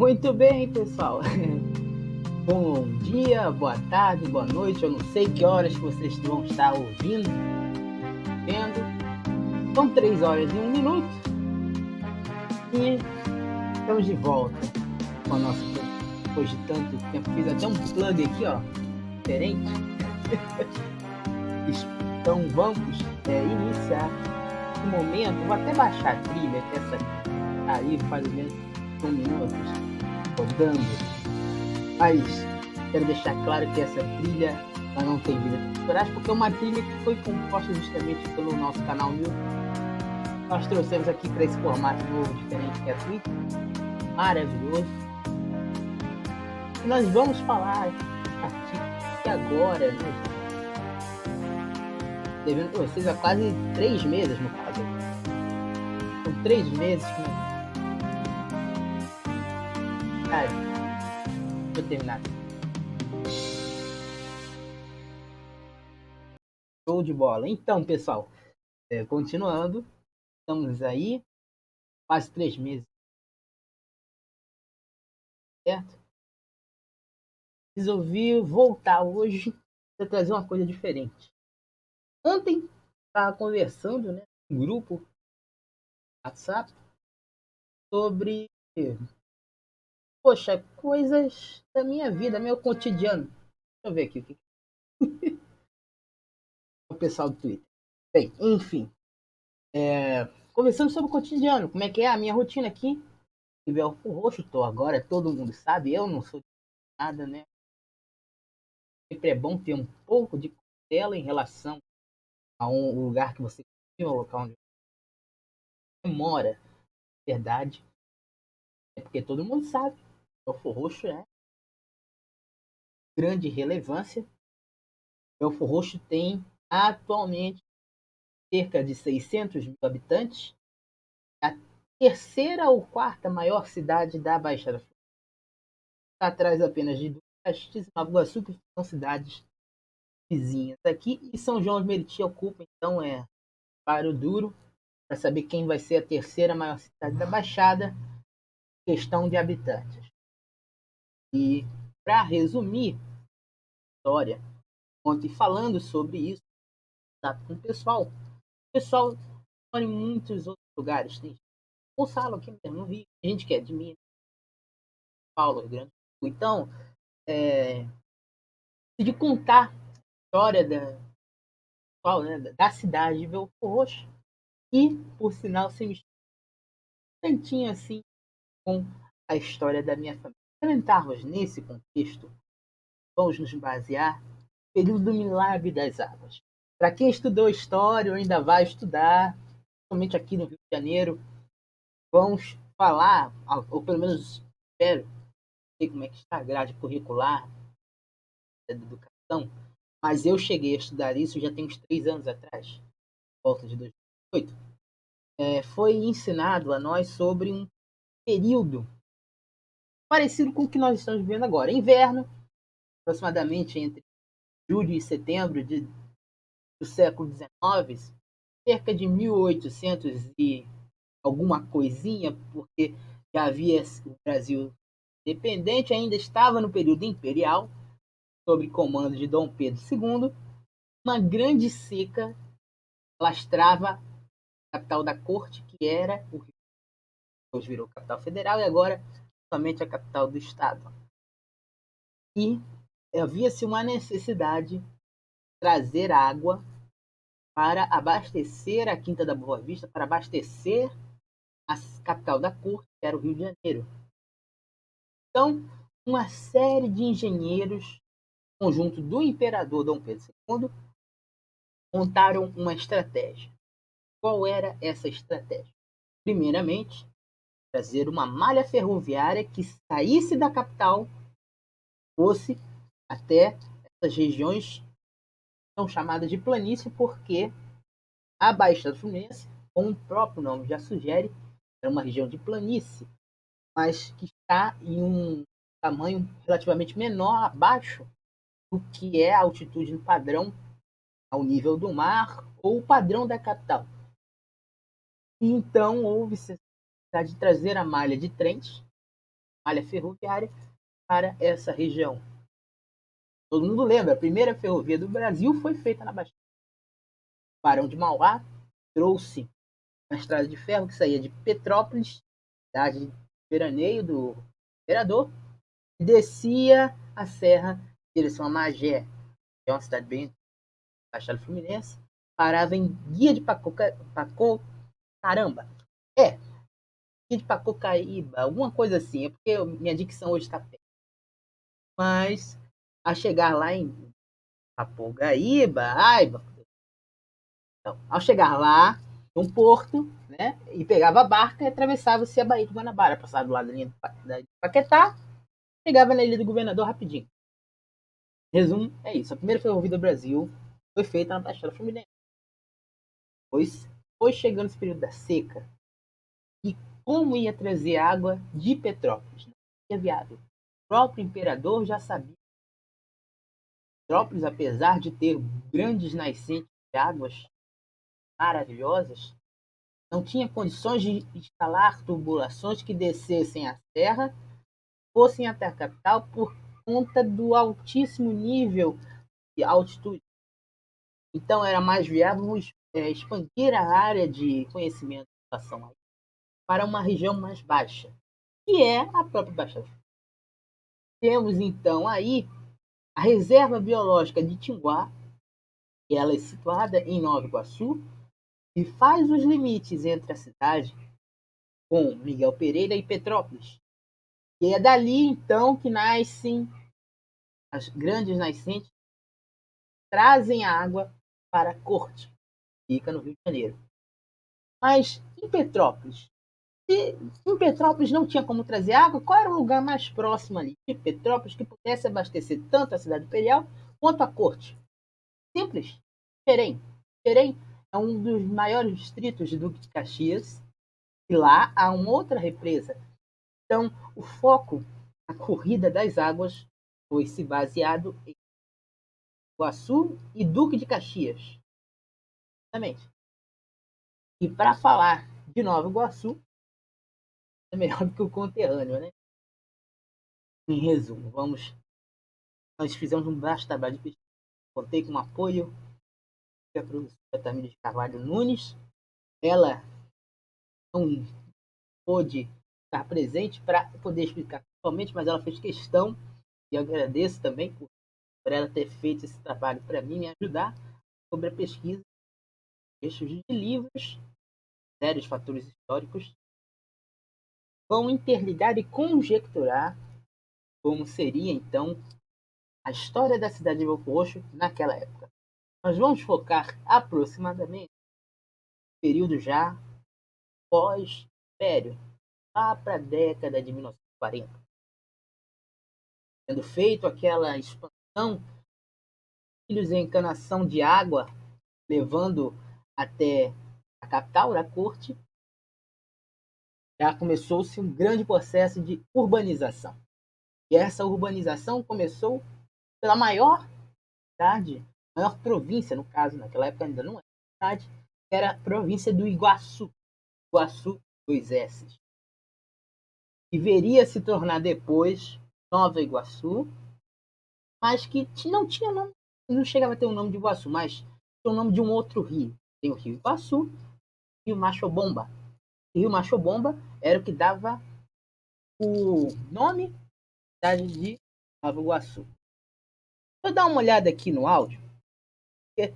Muito bem, pessoal. Bom dia, boa tarde, boa noite. Eu não sei que horas que vocês vão estar ouvindo, vendo. São 3 horas e 1 minuto e estamos de volta com a nossa depois de tanto tempo. Fiz até um plug aqui, ó, diferente. Então vamos iniciar esse momento. Vou até baixar a trilha, que essa tá aí faz menos de 1 minuto rodando. Mas quero deixar claro que essa trilha ela não tem vida temporais, porque é uma trilha que foi composta justamente pelo nosso canal New. Nós trouxemos aqui para esse formato novo, diferente, que é a Twitch. Maravilhoso. E nós vamos falar a partir de agora, né? Devendo para vocês há quase 3 meses, no caso. São 3 meses que nós... Cara, deixa eu terminar. Show de bola. Então, pessoal, continuando, estamos aí, quase 3 meses, certo? Resolvi voltar hoje para trazer uma coisa diferente. Ontem estava conversando, né, no grupo WhatsApp sobre, poxa, coisas da minha vida, meu cotidiano. Deixa eu ver aqui o que o pessoal do Twitter. Bem, enfim, conversando sobre o cotidiano, como é que é a minha rotina aqui em Belfort Roxo. Tô agora, todo mundo sabe, eu não sou de nada, né? Sempre é bom ter um pouco de cautela em relação a um lugar que você vive, ao local onde você mora, verdade. É porque todo mundo sabe, Belfort Roxo é grande relevância. Belfort Roxo tem atualmente cerca de 600 mil habitantes, a terceira ou quarta maior cidade da Baixada Fluminense, atrás apenas de Castis e Nova Iguaçu, que são cidades vizinhas aqui, e São João de Meriti ocupa, então páreo duro para saber quem vai ser a terceira maior cidade da Baixada, questão de habitantes. E para resumir a história, ontem falando sobre isso, tá, com o pessoal mora em muitos outros lugares, tem Gonçalo aqui mesmo no Rio, gente que é de Minas, Paulo, Rio Grande do Sul. Então, decidi contar a história da cidade de Belfort Roxo e, por sinal, se mistura tantinho assim com a história da minha família. Comentarmos nesse contexto, vamos nos basear no período do milagre das águas. Para quem estudou história ou ainda vai estudar, principalmente aqui no Rio de Janeiro, vamos falar, ou pelo menos espero, não sei como é que está a grade curricular da educação, mas eu cheguei a estudar isso já tem uns 3 anos atrás, volta de 2008. Foi ensinado a nós sobre um período parecido com o que nós estamos vivendo agora. Inverno, aproximadamente entre julho e setembro do século XIX, cerca de 1800 e alguma coisinha, porque já havia o Brasil independente, ainda estava no período imperial, sob comando de Dom Pedro II. Uma grande seca lastrava a capital da corte, que era o Rio, depois virou capital federal e agora somente a capital do estado. E havia-se uma necessidade de trazer água para abastecer a Quinta da Boa Vista, para abastecer a capital da corte, que era o Rio de Janeiro. Então, uma série de engenheiros, conjunto do imperador Dom Pedro II, montaram uma estratégia. Qual era essa estratégia? Primeiramente, trazer uma malha ferroviária que saísse da capital, fosse até essas regiões que são chamadas de planície, porque a Baixada Fluminense, como o próprio nome já sugere, é uma região de planície, mas que está em um tamanho relativamente menor, abaixo do que é a altitude no padrão ao nível do mar ou o padrão da capital. E então houve necessidade de trazer a malha de trens, malha ferroviária para essa região. Todo mundo lembra, a primeira ferrovia do Brasil foi feita na Baixada. O Barão de Mauá trouxe uma estrada de ferro que saía de Petrópolis, cidade de veraneio do imperador, e descia a serra em direção a Magé, que é uma cidade bem Baixada Fluminense, parava em Guia de caramba, Guia de Pacocaíba, alguma coisa assim, é porque minha dicção hoje está péssima. Mas, a chegar lá em Papogaíba, então, ao chegar lá, num porto, né, e pegava a barca e atravessava-se a Baía de Guanabara, passava do lado da linha de Paquetá, chegava na Ilha do Governador rapidinho. Resumo, é isso. A primeira ferrovia do Brasil foi feita na Baixada Fluminense. Pois foi chegando esse período da seca e como ia trazer água de Petrópolis? Não ia viável. O próprio imperador já sabia. Petrópolis, apesar de ter grandes nascentes de águas maravilhosas, não tinha condições de instalar tubulações que descessem a serra, fossem até a capital por conta do altíssimo nível de altitude. Então era mais viável expandir a área de conhecimento da relação para uma região mais baixa, que é a própria Baixada. Temos então aí a reserva biológica de Tinguá, que ela é situada em Nova Iguaçu e faz os limites entre a cidade com Miguel Pereira e Petrópolis. E é dali então que nascem as grandes nascentes, trazem a água para a corte, fica no Rio de Janeiro. Mas em Petrópolis, se em Petrópolis não tinha como trazer água, qual era o lugar mais próximo ali de Petrópolis que pudesse abastecer tanto a cidade imperial quanto a corte? Simples, Xerém. Xerém é um dos maiores distritos de Duque de Caxias e lá há uma outra represa. Então, o foco, a corrida das águas, foi se baseado em Iguaçu e Duque de Caxias. Exatamente. E para falar de Nova Iguaçu, é melhor do que o conterrâneo, né? Em resumo, nós fizemos um vasto trabalho de pesquisa. Contei com o apoio da professora Tamires de Carvalho Nunes. Ela não pôde estar presente para poder explicar totalmente, mas ela fez questão, e eu agradeço também por ela ter feito esse trabalho para mim, me ajudar sobre a pesquisa de livros, sérios fatores históricos, vão interligar e conjecturar como seria, então, a história da cidade de Belfort Roxo naquela época. Nós vamos focar aproximadamente no período já pós-império, lá para a década de 1940. Tendo feito aquela expansão, filhos em encanação de água, levando até a capital da corte, já começou-se um grande processo de urbanização. E essa urbanização começou pela maior cidade, maior província, no caso, naquela época ainda não era cidade, era a província do Iguaçu. Iguaçu, 2S. Que viria a se tornar depois Nova Iguaçu, mas que não tinha nome, não chegava a ter o nome de Iguaçu, mas tinha o nome de um outro rio. Tem o Rio Iguaçu e o Machobomba. O Rio Machobomba era o que dava o nome da cidade de Nova Iguaçu. Vou dar uma olhada aqui no áudio, porque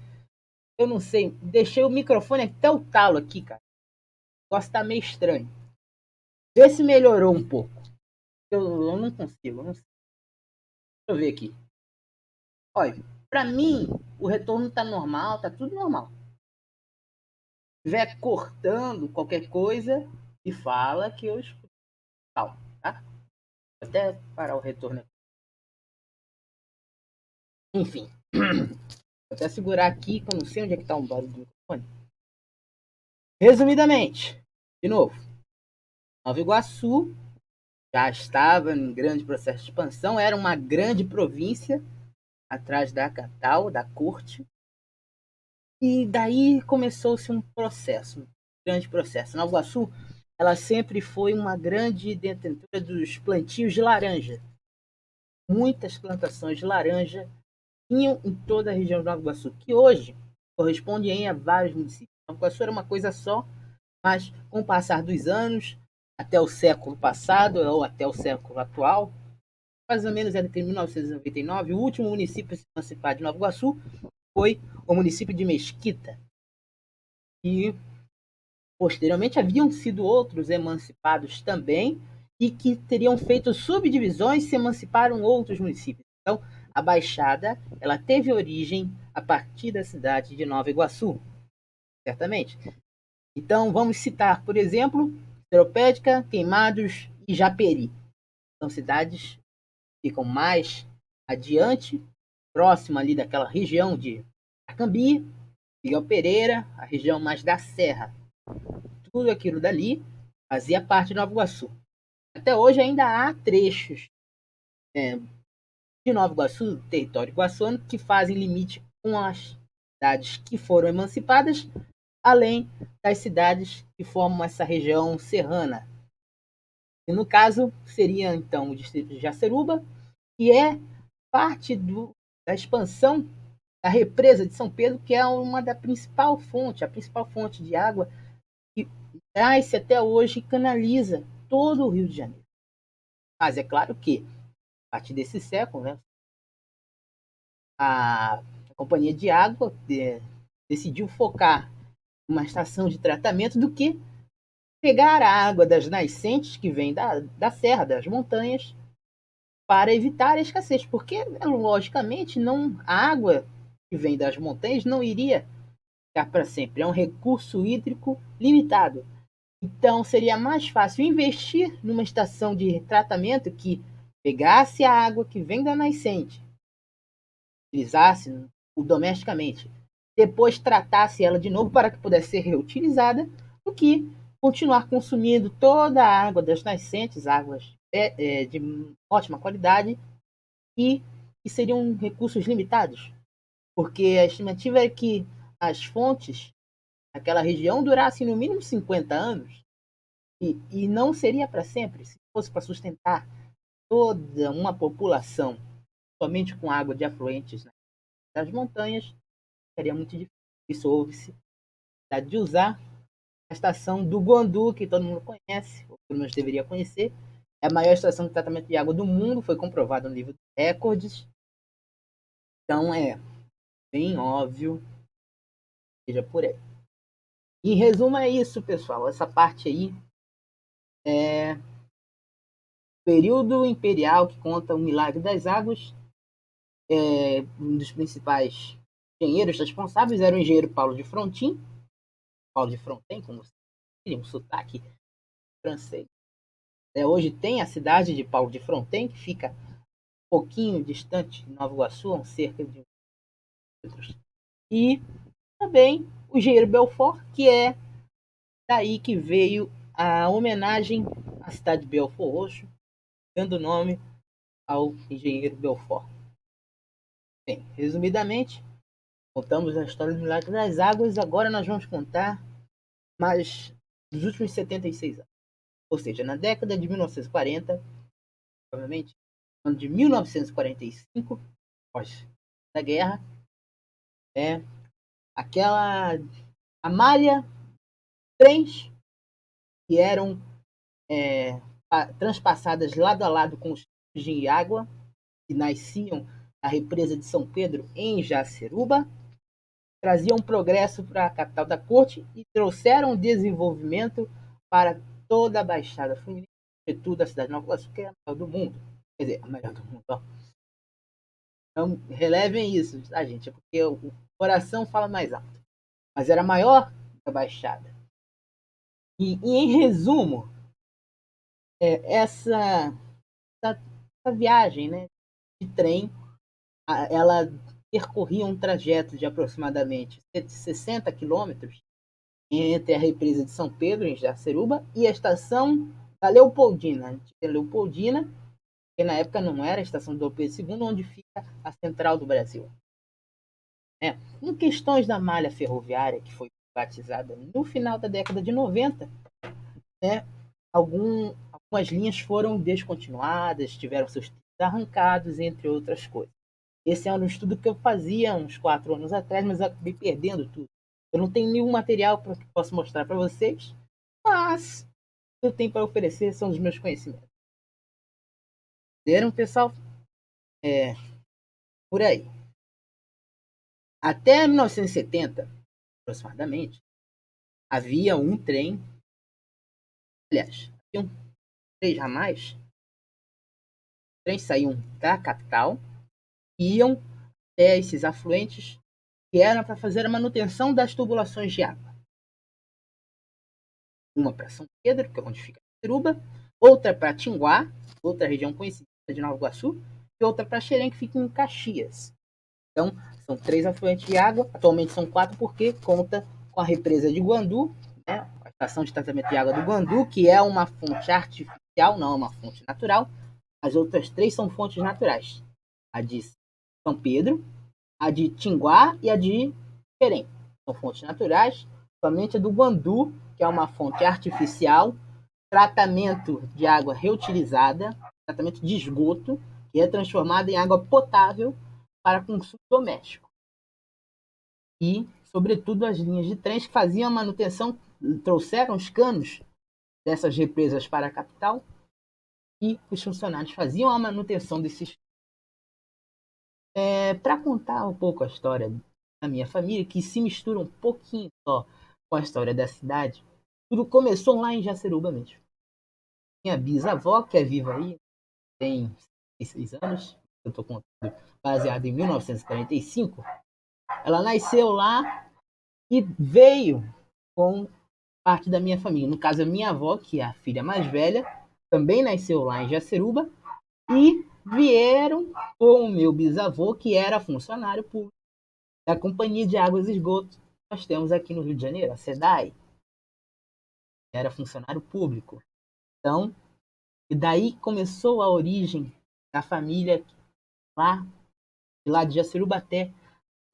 eu não sei, deixei o microfone até o talo aqui, cara. O negócio tá meio estranho. Vê se melhorou um pouco. Eu não consigo, não sei. Deixa eu ver aqui. Olha, pra mim, o retorno tá normal, tá tudo normal. Se estiver cortando qualquer coisa, e fala que eu escuto. Calma, tá? Vou até parar o retorno aqui. Enfim. Vou até segurar aqui, que eu não sei onde é que tá um barulho do microfone. Resumidamente, de novo, Nova Iguaçu já estava em grande processo de expansão, era uma grande província atrás da capital, da corte, e daí começou-se um processo, um grande processo. Nova Iguaçu ela sempre foi uma grande detentora dos plantios de laranja. Muitas plantações de laranja tinham em toda a região de Nova Iguaçu, que hoje correspondem a vários municípios. Nova Iguaçu era uma coisa só, mas com o passar dos anos, até o século passado ou até o século atual, mais ou menos entre 1999, o último município a se emancipar de Nova Iguaçu foi o município de Mesquita. E posteriormente haviam sido outros emancipados também e que teriam feito subdivisões e se emanciparam outros municípios. Então, a Baixada, ela teve origem a partir da cidade de Nova Iguaçu, certamente. Então, vamos citar, por exemplo, Seropédica, Queimados e Japeri. São cidades que ficam mais adiante, próxima ali daquela região de Acambi, Miguel Pereira, a região mais da Serra. Tudo aquilo dali fazia parte de Nova Iguaçu. Até hoje ainda há trechos de Nova Iguaçu, território iguaçuano, que fazem limite com as cidades que foram emancipadas, além das cidades que formam essa região serrana. E no caso, seria então o distrito de Jaceruba, que é parte da expansão da represa de São Pedro, que é uma da principal fonte, a principal fonte de água que nasce até hoje e canaliza todo o Rio de Janeiro. Mas é claro que, a partir desse século, né, a Companhia de Água decidiu focar uma estação de tratamento do que pegar a água das nascentes que vem da serra, das montanhas, para evitar a escassez, porque logicamente não, a água que vem das montanhas não iria ficar para sempre, é um recurso hídrico limitado. Então seria mais fácil investir numa estação de tratamento que pegasse a água que vem da nascente, utilizasse domesticamente, depois tratasse ela de novo para que pudesse ser reutilizada, do que continuar consumindo toda a água das nascentes, águas de ótima qualidade, e que seriam recursos limitados, porque a estimativa é que as fontes naquela região durassem no mínimo 50 anos, e não seria para sempre. Se fosse para sustentar toda uma população somente com água de afluentes, né, das montanhas, seria muito difícil. Isso houve-se de usar a estação do Guandu, que todo mundo conhece, ou pelo menos deveria conhecer. É a maior estação de tratamento de água do mundo, foi comprovado no livro de recordes. Então é bem óbvio que seja por aí. Em resumo é isso, pessoal. Essa parte aí é período imperial, que conta o milagre das águas. Um dos principais engenheiros responsáveis era o engenheiro Paulo de Frontin, como seria um sotaque francês. Hoje tem a cidade de Paulo de Fronten, que fica um pouquinho distante de Nova Iguaçu, cerca de quilômetros. E também o engenheiro Belfort, que é daí que veio a homenagem à cidade de Belfort Roxo, dando nome ao engenheiro Belfort. Bem, resumidamente, contamos a história do Milagre das Águas. Agora nós vamos contar mais dos últimos 76 anos. Ou seja, na década de 1940, provavelmente no ano de 1945, após a guerra, aquela a malha, trens que eram transpassadas lado a lado com os de água que nasciam na represa de São Pedro em Jaceruba, traziam progresso para a capital da corte e trouxeram desenvolvimento para toda a Baixada Fluminense, sobretudo a cidade de Nova Iguaçu, que é a maior do mundo. Quer dizer, a melhor do mundo. Ó. Então, relevem isso, tá, gente? Porque o coração fala mais alto. Mas era maior que a Baixada. E em resumo, essa viagem, né, de trem, ela percorria um trajeto de aproximadamente 60 quilômetros entre a represa de São Pedro, em Jaceruba, e a estação da Leopoldina. A antiga Leopoldina, que na época não era a estação do Dom Pedro II, onde fica a central do Brasil. Em questões da malha ferroviária, que foi batizada no final da década de 90, né, algumas linhas foram descontinuadas, tiveram seus trilhos arrancados, entre outras coisas. Esse é um estudo que eu fazia uns 4 anos atrás, mas eu acabei perdendo tudo. Eu não tenho nenhum material que possa mostrar para vocês, mas o que eu tenho para oferecer são os meus conhecimentos. Entenderam, pessoal? Por aí. Até 1970, aproximadamente, havia um trem, aliás, havia 3 ramais, trens saíam da capital e iam até esses afluentes que eram para fazer a manutenção das tubulações de água. Uma para São Pedro, que é onde fica Jaceruba, outra para Tinguá, outra região conhecida de Nova Iguaçu, e outra para Xerém, que fica em Caxias. Então, são 3 afluentes de água, atualmente são 4 porque conta com a represa de Guandu, né, a estação de tratamento de água do Guandu, que é uma fonte artificial, não é uma fonte natural. As outras 3 são fontes naturais. A de São Pedro, a de Tinguá e a de Xerém. São fontes naturais. Somente a do Guandu, que é uma fonte artificial, tratamento de água reutilizada, tratamento de esgoto, que é transformada em água potável para consumo doméstico. E, sobretudo, as linhas de trens que faziam a manutenção, trouxeram os canos dessas represas para a capital e os funcionários faziam a manutenção desses. Para contar um pouco a história da minha família, que se mistura um pouquinho só com a história da cidade, tudo começou lá em Jaceruba mesmo. Minha bisavó, que é viva aí, tem 6 anos, eu estou contando baseado em 1945, ela nasceu lá e veio com parte da minha família. No caso, a minha avó, que é a filha mais velha, também nasceu lá em Jaceruba, e vieram com o meu bisavô, que era funcionário público da Companhia de Águas e Esgotos que nós temos aqui no Rio de Janeiro, a SEDAI. Era funcionário público. Então, e daí começou a origem da família lá, de lá de Jaceruba até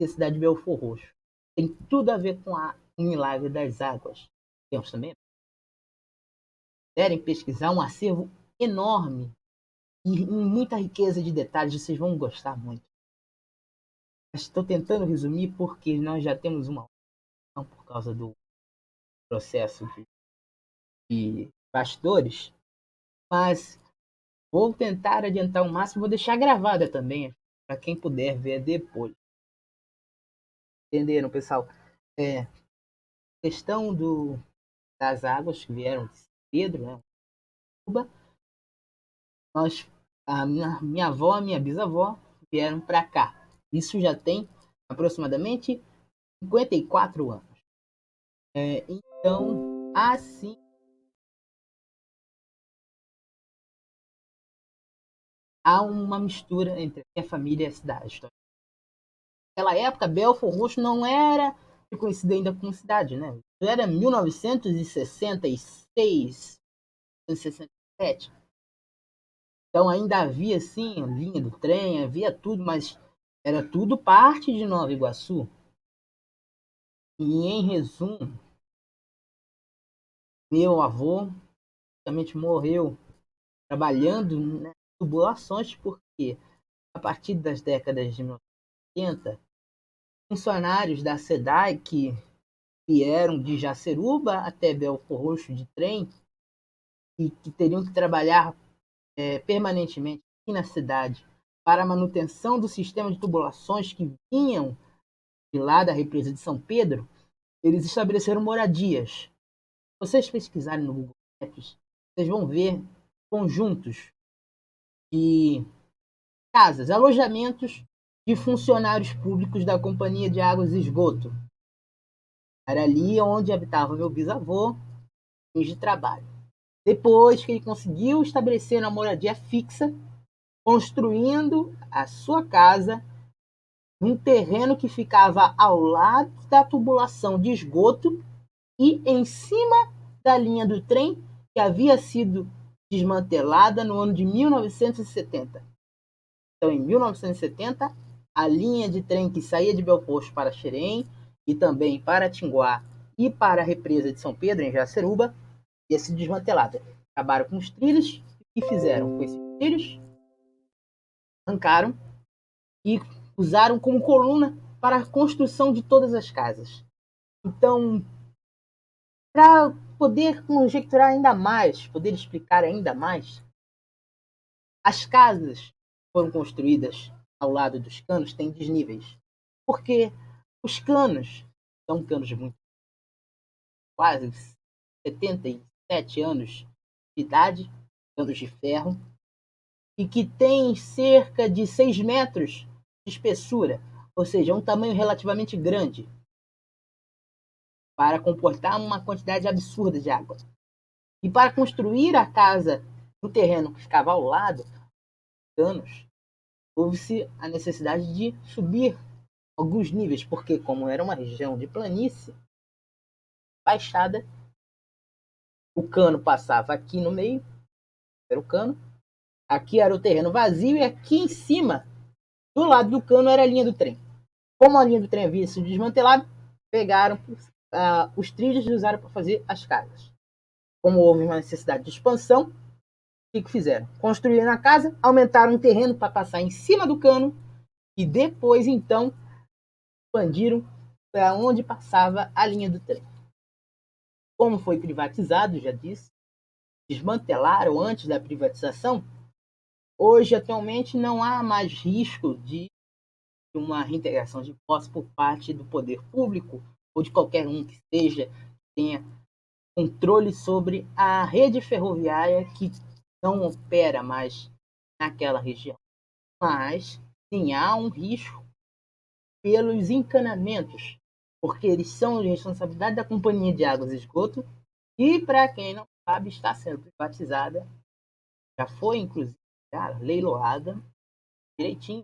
a cidade de Belfor Roxo. Tem tudo a ver com o milagre das águas. Temos também, querem pesquisar, um acervo enorme e muita riqueza de detalhes, vocês vão gostar muito. Estou tentando resumir porque nós já temos uma opção por causa do processo de bastidores, mas vou tentar adiantar o máximo, vou deixar gravada também, para quem puder ver depois. Entenderam, pessoal? Questão das águas que vieram de Pedro, né? Cuba, a minha avó, a minha bisavó vieram para cá. Isso já tem aproximadamente 54 anos. Então, assim, há uma mistura entre a minha família e a cidade. Naquela época, Belfor Roxo não era reconhecida ainda como cidade, né? Era 1966, 1967. Então ainda havia, sim, linha do trem, havia tudo, mas era tudo parte de Nova Iguaçu. E, em resumo, meu avô realmente morreu trabalhando nas tubulações, porque a partir das décadas de 1980, funcionários da SEDAI que vieram de Jaceruba até Belfor Roxo de trem e que teriam que trabalhar permanentemente aqui na cidade para a manutenção do sistema de tubulações que vinham de lá da represa de São Pedro, eles estabeleceram moradias. Se vocês pesquisarem no Google Maps, vocês vão ver conjuntos de casas, alojamentos de funcionários públicos da Companhia de Águas e Esgoto. Era ali onde habitava meu bisavô, de trabalho. Depois que ele conseguiu estabelecer uma moradia fixa, construindo a sua casa num terreno que ficava ao lado da tubulação de esgoto e em cima da linha do trem que havia sido desmantelada no ano de 1970. Então, em 1970, a linha de trem que saía de Belfor Roxo para Xerém e também para Tinguá e para a represa de São Pedro, em Jaceruba, ia ser desmantelada. Acabaram com os trilhos. O que fizeram com esses trilhos? Arrancaram e usaram como coluna para a construção de todas as casas. Então, para poder conjecturar ainda mais, poder explicar ainda mais, as casas foram construídas ao lado dos canos têm desníveis, porque os canos são canos muito quase 77 anos de idade, canos de ferro, e que têm cerca de 6 metros de espessura, ou seja, um tamanho relativamente grande para comportar uma quantidade absurda de água. E para construir a casa no terreno que ficava ao lado dos canos, houve-se a necessidade de subir alguns níveis, porque como era uma região de planície, baixada, o cano passava aqui no meio, era o cano, aqui era o terreno vazio e aqui em cima, do lado do cano, era a linha do trem. Como a linha do trem havia sido desmantelada, pegaram os trilhos e usaram para fazer as casas. Como houve uma necessidade de expansão, o que fizeram? Construíram a casa, aumentaram o terreno para passar em cima do cano e depois, então, expandiram para onde passava a linha do trem. Como foi privatizado, já disse, desmantelaram antes da privatização, hoje, atualmente, não há mais risco de uma reintegração de posse por parte do poder público ou de qualquer um que seja, que tenha controle sobre a rede ferroviária que não opera mais naquela região. Mas sim, há um risco pelos encanamentos, porque eles são de responsabilidade da Companhia de Águas e Esgoto e, para quem não sabe, está sendo privatizada, já foi inclusive leiloada direitinho.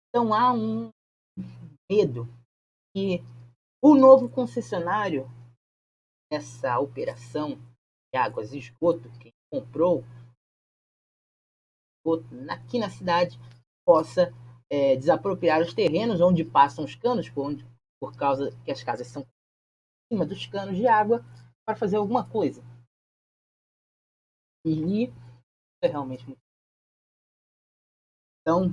Então há um medo que o novo concessionário dessa operação de águas e esgoto, quem comprou aqui na cidade, possa desapropriar os terrenos onde passam os canos, por causa que as casas são em cima dos canos de água, para fazer alguma coisa. E é realmente muito. Então,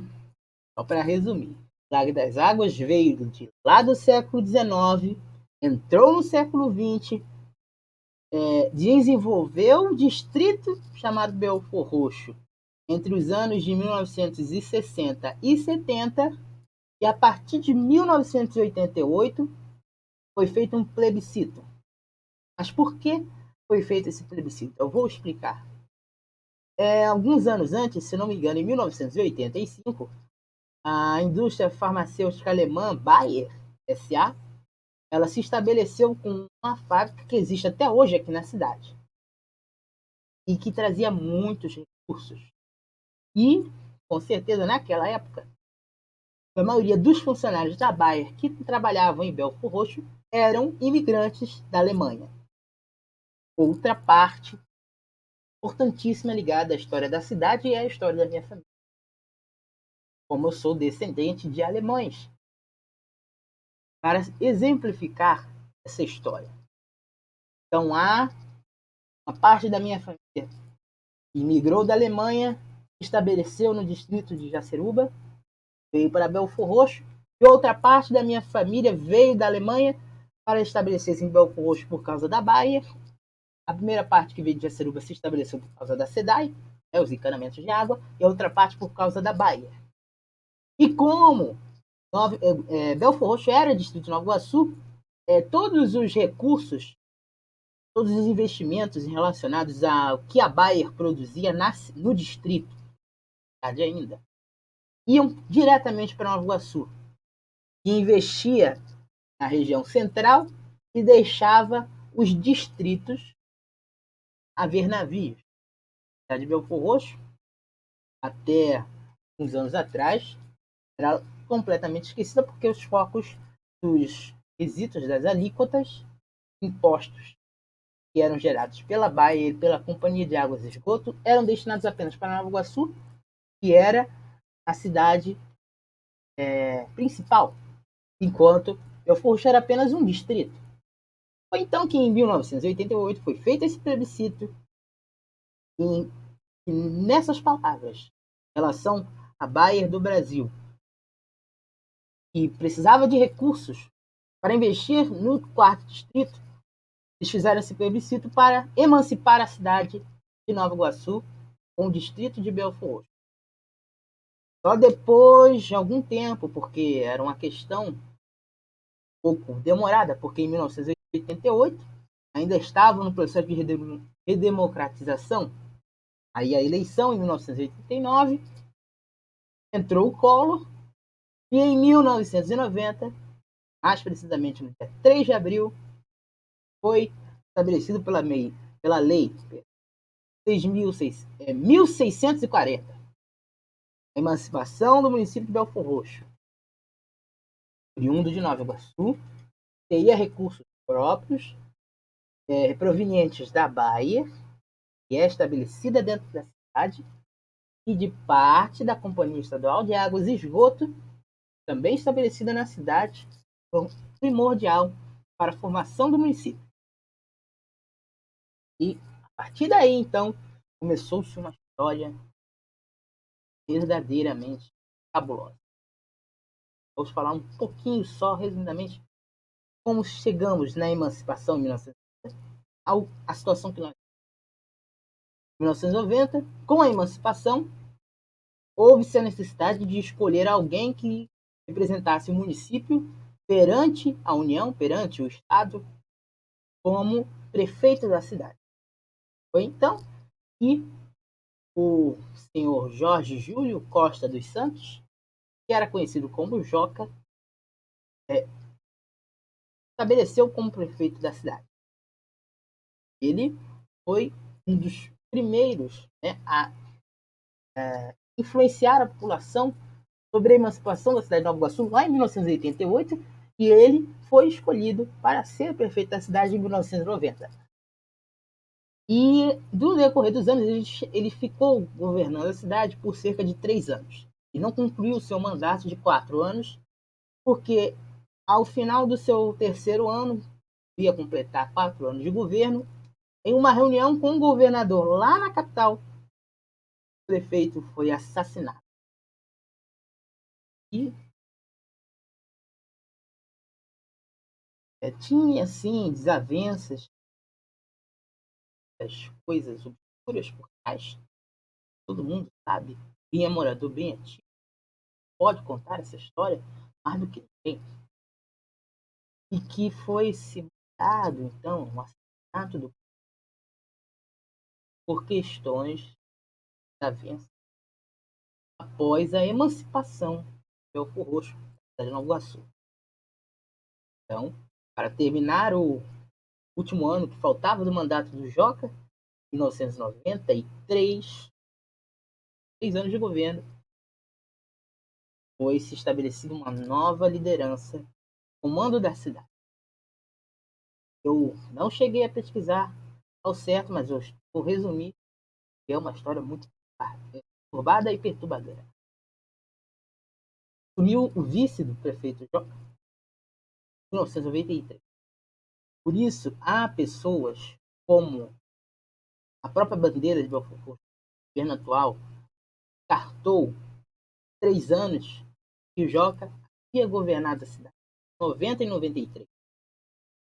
só para resumir, o Milagre das Águas veio de lá do século XIX, entrou no século XX, desenvolveu um distrito chamado Belford Roxo entre os anos de 1960 e 70, e a partir de 1988 foi feito um plebiscito. Mas por que foi feito esse plebiscito? Eu vou explicar. Alguns anos antes, se não me engano, em 1985, a indústria farmacêutica alemã Bayer SA, ela se estabeleceu com uma fábrica que existe até hoje aqui na cidade e que trazia muitos recursos. E, com certeza, naquela época, a maioria dos funcionários da Bayer que trabalhavam em Belford Roxo eram imigrantes da Alemanha. Outra parte importantíssima ligada à história da cidade é a história da minha família. Como eu sou descendente de alemães. Para exemplificar essa história. Então, há uma parte da minha família que imigrou da Alemanha, se estabeleceu no distrito de Jaceruba, veio para Belford Roxo, e outra parte da minha família veio da Alemanha para estabelecer-se em Belford Roxo por causa da Bayer. A primeira parte que veio de Jaceruba se estabeleceu por causa da SEDAI, os encanamentos de água, e a outra parte por causa da Bayer. E como Belford Roxo era distrito de Nova Iguaçu, todos os recursos, todos os investimentos relacionados ao que a Bayer produzia no distrito, ainda, iam diretamente para Nova Iguaçu, que investia na região central e deixava os distritos a ver navios. A cidade de Belford Roxo, até uns anos atrás, era completamente esquecida porque os focos dos quesitos das alíquotas, impostos que eram gerados pela Bayer e pela Companhia de Águas e Esgoto eram destinados apenas para Nova Iguaçu, que era a cidade principal, enquanto Belford Roxo era apenas um distrito. Foi então que em 1988 foi feito esse plebiscito e nessas palavras, em relação à Bayer do Brasil, que precisava de recursos para investir no quarto distrito, eles fizeram esse plebiscito para emancipar a cidade de Nova Iguaçu com o distrito de Belford Roxo. Só depois de algum tempo, porque era uma questão um pouco demorada, porque em 1988 ainda estava no processo de redemocratização. Aí a eleição em 1989 entrou o Collor e em 1990, mais precisamente no dia 3 de abril, foi estabelecido pela lei 1640, a emancipação do município de Belford Roxo, oriundo de Nova Iguaçu, teria recursos próprios provenientes da Baia, que é estabelecida dentro da cidade, e de parte da Companhia Estadual de Águas e Esgoto, também estabelecida na cidade, primordial para a formação do município. E a partir daí, então, começou-se uma história verdadeiramente cabulosa. Vamos falar um pouquinho só, resumidamente, como chegamos na emancipação em 1990, a situação que nós em 1990, com a emancipação, houve-se a necessidade de escolher alguém que representasse o município perante a União, perante o Estado, como prefeito da cidade. Foi então que o senhor Jorge Júlio Costa dos Santos, que era conhecido como Joca, estabeleceu como prefeito da cidade. Ele foi um dos primeiros a influenciar a população sobre a emancipação da cidade de Nova Iguaçu lá em 1988 e ele foi escolhido para ser prefeito da cidade em 1990. E do decorrer dos anos, ele ficou governando a cidade por cerca de 3 anos. E não concluiu o seu mandato de 4 anos, porque ao final do seu terceiro ano, ia completar 4 anos de governo, em uma reunião com o governador lá na capital, o prefeito foi assassinado. E tinha, assim, desavenças, as coisas obscuras por trás. Todo mundo sabe, quem é morador bem antigo pode contar essa história mais do que ninguém. E que foi simulado, então, um assassinato por questões de desavença após a emancipação de Belford Roxo, da cidade de Nova Iguaçu. Então, para terminar o último ano que faltava do mandato do Joca, 1993, 3 anos de governo, foi se estabelecida uma nova liderança, comando da cidade. Eu não cheguei a pesquisar ao certo, mas eu vou resumir, que é uma história muito turbada e perturbadora. Assumiu o vice do prefeito Joca em 1993. Por isso, há pessoas como a própria bandeira de Belford Roxo, o governo atual, cartou 3 anos que o Joca havia governado a cidade, 90 e 93.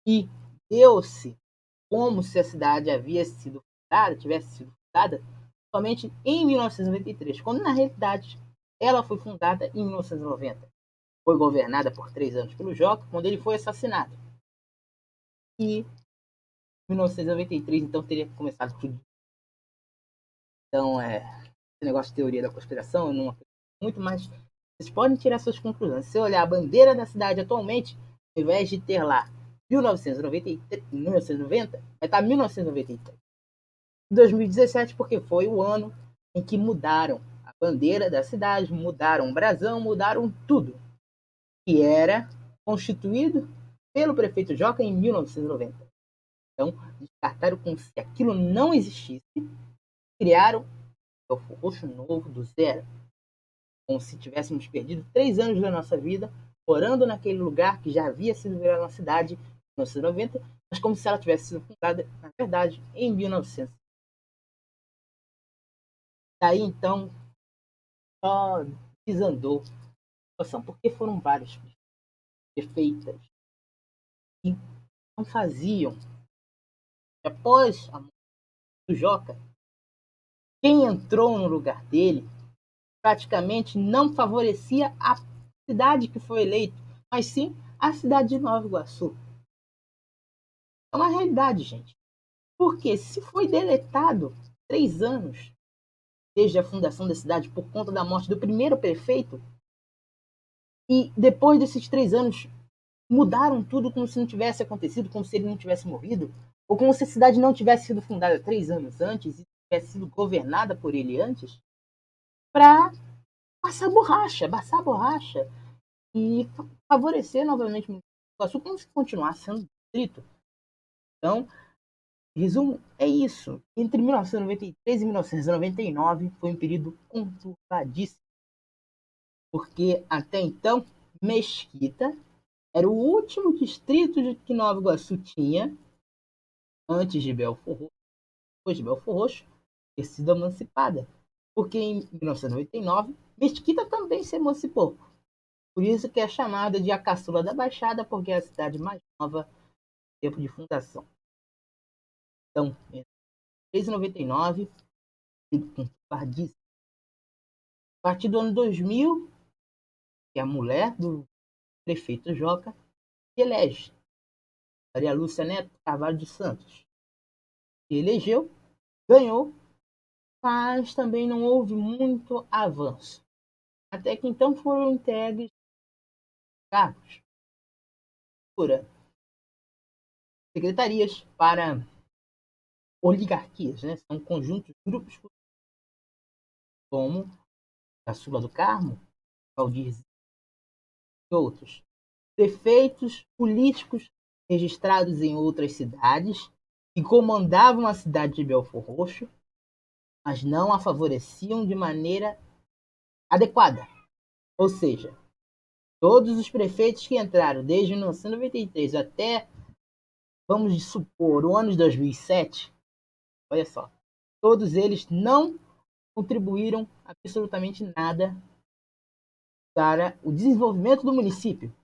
E deu-se como se a cidade havia sido fundada, tivesse sido fundada somente em 1993, quando na realidade ela foi fundada em 1990. Foi governada por 3 anos pelo Joca, quando ele foi assassinado. E em 1993, então, teria começado tudo. Então, esse negócio de teoria da conspiração, eu não acredito muito, mas vocês podem tirar suas conclusões. Se você olhar a bandeira da cidade atualmente, ao invés de ter lá 1990, vai estar 1993. 2017, porque foi o ano em que mudaram a bandeira da cidade, mudaram o brasão, mudaram tudo, que era constituído pelo prefeito Joca em 1990. Então, descartaram como se aquilo não existisse, criaram o Roxo novo do zero, como se tivéssemos perdido 3 anos da nossa vida morando naquele lugar que já havia sido virado uma cidade 1990, mas como se ela tivesse sido fundada, na verdade, em 1900. Daí, então, só desandou a situação, porque foram vários prefeitas que não faziam. Após a morte do Joca, quem entrou no lugar dele praticamente não favorecia a cidade que foi eleito, mas sim a cidade de Nova Iguaçu. É uma realidade, gente. Porque se foi deletado 3 anos desde a fundação da cidade por conta da morte do primeiro prefeito, e depois desses 3 anos mudaram tudo como se não tivesse acontecido, como se ele não tivesse morrido, ou como se a cidade não tivesse sido fundada 3 anos antes e tivesse sido governada por ele antes, para passar a borracha e favorecer novamente o Iguaçu como se continuasse sendo distrito. Então, resumo, é isso. Entre 1993 e 1999 foi um período conturbadíssimo, porque até então Mesquita era o último distrito que Nova Iguaçu tinha antes de Belfort Roxo, depois de Belfort Roxo ter sido emancipada. Porque em 1999 Mesquita também se emancipou. Por isso que é chamada de a caçula da Baixada, porque é a cidade mais nova do tempo de fundação. Então, em 1999, conturbadíssimo. A partir do ano 2000, que a mulher do prefeito Joca se elege, Maria Lúcia Neto Carvalho de Santos. Se elegeu, ganhou, mas também não houve muito avanço. Até que então foram entregues cargos, secretarias para oligarquias, né? São conjuntos de grupos como a Sula do Carmo, Valdir e outros. Prefeitos políticos registrados em outras cidades que comandavam a cidade de Belfort Roxo, mas não a favoreciam de maneira adequada. Ou seja, todos os prefeitos que entraram desde 1993 até, vamos supor, o ano de 2007, olha só, todos eles não contribuíram absolutamente nada para o desenvolvimento do município.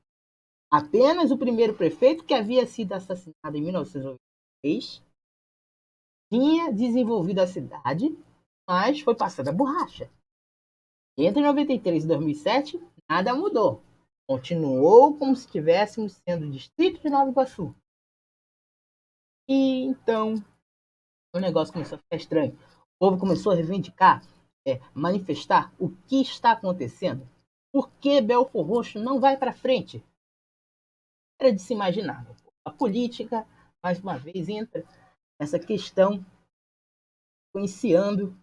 Apenas o primeiro prefeito, que havia sido assassinado em 1993, tinha desenvolvido a cidade, mas foi passada a borracha. Entre 93 e 2007, nada mudou. Continuou como se estivéssemos sendo distrito de Nova Iguaçu. E então o negócio começou a ficar estranho. O povo começou a reivindicar, manifestar o que está acontecendo. Por que Belfort Roxo não vai para frente? Era de se imaginar. A política, mais uma vez, entra essa questão influenciando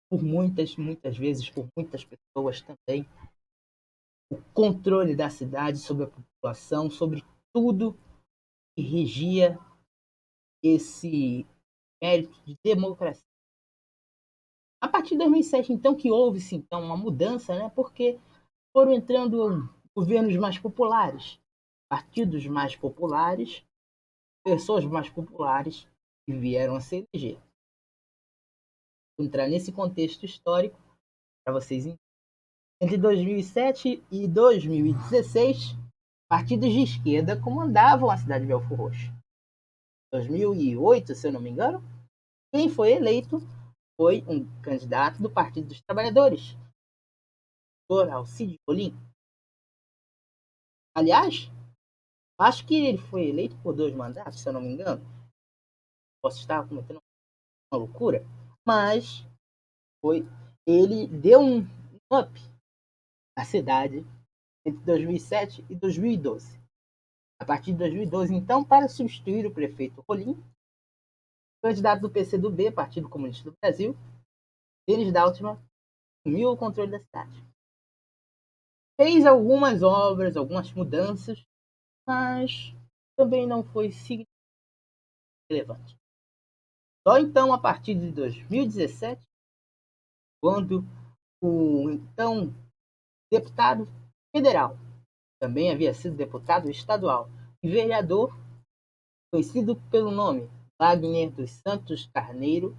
por muitas vezes, por muitas pessoas também, o controle da cidade sobre a população, sobre tudo que regia esse mérito de democracia. A partir de 2007, então, que houve-se então uma mudança, né? Porque foram entrando governos mais populares, partidos mais populares, pessoas mais populares que vieram a se eleger. Vou entrar nesse contexto histórico para vocês entenderem. Entre 2007 e 2016, partidos de esquerda comandavam a cidade de Belfort Roxo. Em 2008, se eu não me engano, quem foi eleito foi um candidato do Partido dos Trabalhadores, o Alcide Colim. Aliás, acho que ele foi eleito por 2 mandatos, se eu não me engano. Posso estar cometendo uma loucura, mas foi, ele deu um up à cidade entre 2007 e 2012. A partir de 2012, então, para substituir o prefeito Rolim, o candidato do PCdoB, Partido Comunista do Brasil, Denis Daltman, assumiu o controle da cidade. Fez algumas obras, algumas mudanças, mas também não foi significante, relevante. Só então, a partir de 2017, quando o então deputado federal, também havia sido deputado estadual e vereador conhecido pelo nome Wagner dos Santos Carneiro,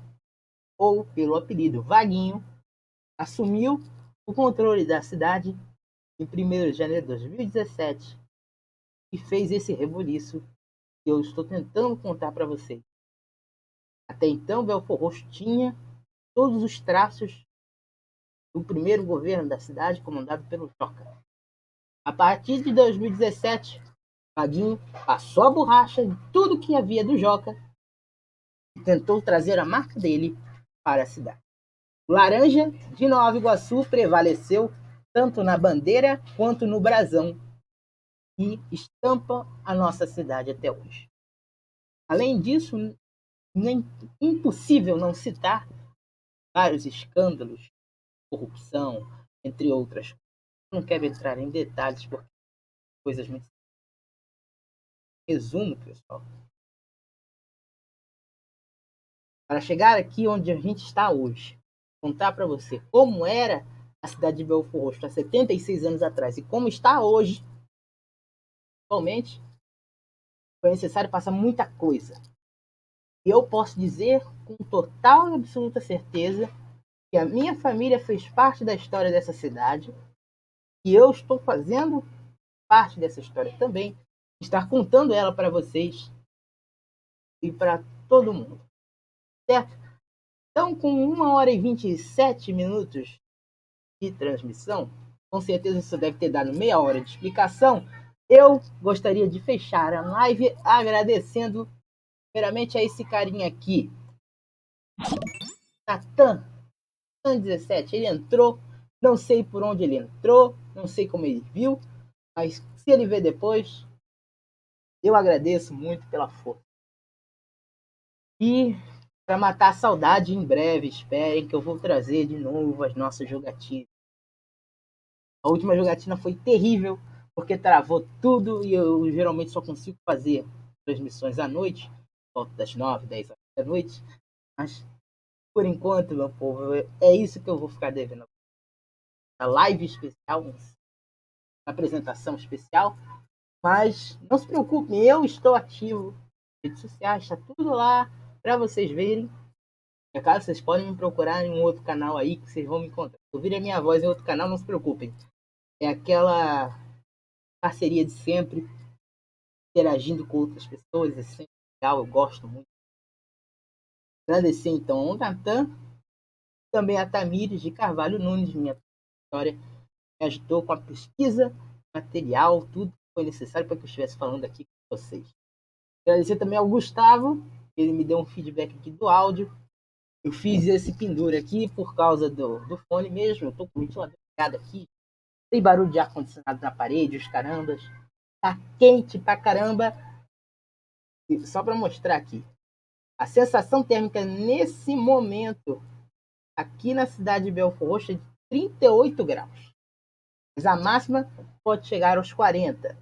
ou pelo apelido Vaguinho, assumiu o controle da cidade em 1º de janeiro de 2017 e fez esse rebuliço que eu estou tentando contar para vocês. Até então, Belford Roxo tinha todos os traços do primeiro governo da cidade, comandado pelo Joca. A partir de 2017, Vaguinho passou a borracha em tudo que havia do Joca e tentou trazer a marca dele para a cidade. O laranja de Nova Iguaçu prevaleceu tanto na bandeira quanto no brasão e estampa a nossa cidade até hoje. Além disso, impossível não citar vários escândalos, corrupção, entre outras coisas. Não quero entrar em detalhes porque coisas muito. Resumo, pessoal. Para chegar aqui onde a gente está hoje, contar para você como era a cidade de Belford Roxo há 76 anos atrás e como está hoje, atualmente, foi necessário passar muita coisa. E eu posso dizer com total e absoluta certeza que a minha família fez parte da história dessa cidade e eu estou fazendo parte dessa história também, estar contando ela para vocês e para todo mundo, certo? Então, com 1h e 27 minutos de transmissão, com certeza isso deve ter dado meia hora de explicação, eu gostaria de fechar a live agradecendo primeiramente a esse carinha aqui, Natan 17, ele entrou, não sei por onde ele entrou, não sei como ele viu, mas se ele ver depois, eu agradeço muito pela força. E para matar a saudade em breve, esperem que eu vou trazer de novo as nossas jogatinas. A última jogatina foi terrível, porque travou tudo e eu geralmente só consigo fazer transmissões à noite, volta das 9, 10 horas da noite, mas por enquanto, meu povo, é isso que eu vou ficar devendo. A live especial, uma apresentação especial, mas não se preocupem, eu estou ativo nas redes sociais, está tudo lá para vocês verem. É claro, vocês podem me procurar em um outro canal aí que vocês vão me encontrar. Se ouvirem a minha voz em outro canal, não se preocupem. É aquela parceria de sempre, interagindo com outras pessoas, é sempre legal, eu gosto muito. Agradecer então ao Natan, também a Tamires de Carvalho Nunes, minha história, me ajudou com a pesquisa, material, tudo que foi necessário para que eu estivesse falando aqui com vocês. Agradecer também ao Gustavo, ele me deu um feedback aqui do áudio. Eu fiz esse pendura aqui por causa do fone mesmo, eu tô com o ventilador ligado aqui, tem barulho de ar-condicionado na parede, os carambas, tá quente pra caramba. E só para mostrar aqui, a sensação térmica nesse momento, aqui na cidade de Belford Roxo, é de 38 graus. Mas a máxima pode chegar aos 40.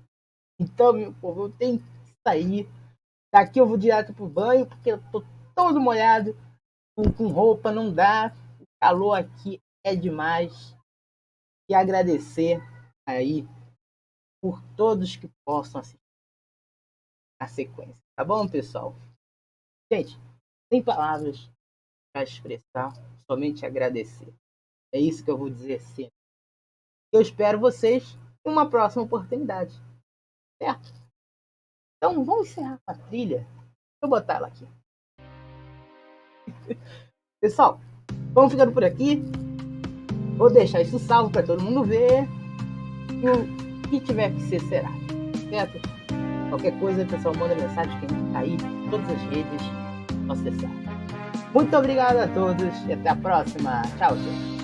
Então, meu povo, eu tenho que sair. Daqui eu vou direto pro banho, porque eu tô todo molhado, com roupa, não dá. O calor aqui é demais. E agradecer aí por todos que possam assistir a sequência. Tá bom, pessoal? Gente, sem palavras para expressar, somente agradecer. É isso que eu vou dizer sempre. Eu espero vocês em uma próxima oportunidade. Certo? Então vamos encerrar com a trilha. Deixa eu botar ela aqui. Pessoal, vamos ficando por aqui. Vou deixar isso salvo para todo mundo ver. E o que tiver que ser, será. Certo? Qualquer coisa, pessoal, manda mensagem que a gente tá aí em todas as redes. Acessar. Muito obrigado a todos e até a próxima. Tchau, gente.